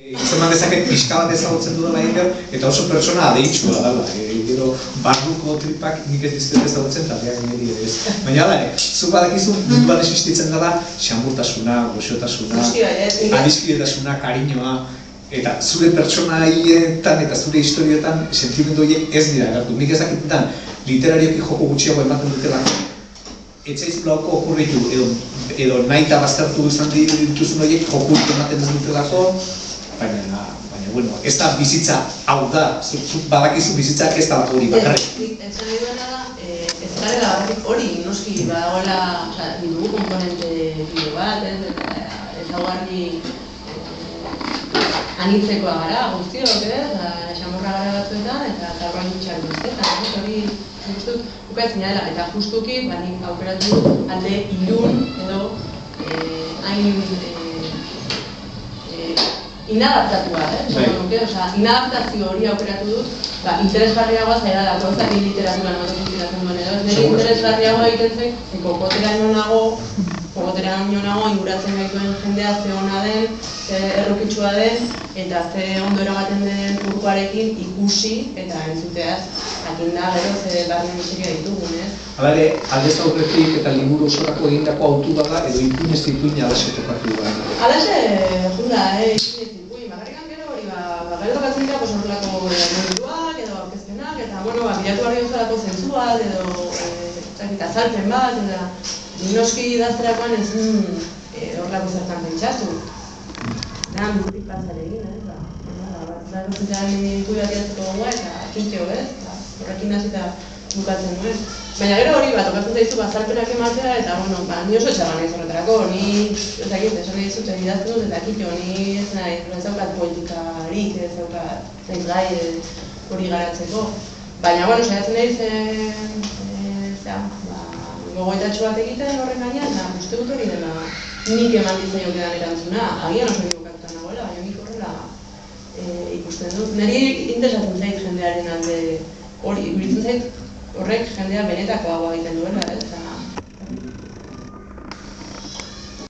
Zeman dezaket pixka bat ezagutzen dudala egin, eta oso pertsona adeitsua dala. Gero, barruko tripak nik ez dizket ezagutzen, taldeak niri ez. Baina da, zuk badakizu munduan existitzen dela xamurtasuna, goxotasuna, adiskidetasuna, kariñoa, eta zure pertsona haietan eta zure historioetan sentimendu horiek ez dira agertu. Nik ez dakitetan literarioki joko gutxiago ematen dutela. Etzaizulako okurritu edo nahi eta baztertu izan dituzun horiek jokurik ematen dutelako, baina, bueno, ez da bizitza hau da, zuk badakizu bizitzak ez da hori bakarrik. Ez nahi duena da, ez garela bakarrik hori, noski, badagoela, dugu komponente bide bat, ez daugarri anitzekoa gara, guztiok, xamurra gara batzuetan, eta tarroan gutxak guztetan, hori bukatzen dela, eta justuki, nik aukeratu alde ilun edo hain inadaptatua, inadaptazio hori aukeratu dut, interesgarriagoa zaila da, ez literatura nomatik inspiratzen duen edo, nire interesgarriagoa egiten zen, kogoteraino nago inguratzen gaituen jendea ze ona den, ze errukitsua den, eta ze ondo eramaten den urkoarekin ikusi eta entzuteaz, jakin da gero ze barne miseria ditugun, ez? Hala ere, aldez aurretik eta liburu osorako egindako autu bada edo ipuin ez ipuin alaxe tokatu da. Alaxe, junda, ipuin ez ipuin, bakarrikan gero hori, gero tokatzen dira horrelako liburuak edo aurkezpenak, eta, bueno, bilatu barri duzalako zentzua, edo azalpen bat, eta noski idazterakoan ez horrelako zertan pentsatu. Eran burrik pantzale egin, bat rozetan ikubi bat idatzeko gogoa eta kintxo, horrekin hasita bukatzen nuen. Baina gero hori bat, okatzen zaizu azalpenak ematea eta, bueno, ni oso etxaban nahiz horretarako, ni ez dakit, esan nahi dizut, idazten dut eta kintxo, ni ez nahi, ez daukat politikarik, ez daukat naiz gai hori garatzeko. Baina, bueno, saiatzen nahiz, gogoetatxo bat egiten horren gainean, uste dut hori dela nik eman ditzaiokedan erantzuna, agian oso bukatuta nagoela, baina nik horrela ikusten dut. Neri interesatzen zait jendearen alde hori, iruditzen zait horrek jendea benetakoagoa egiten duela,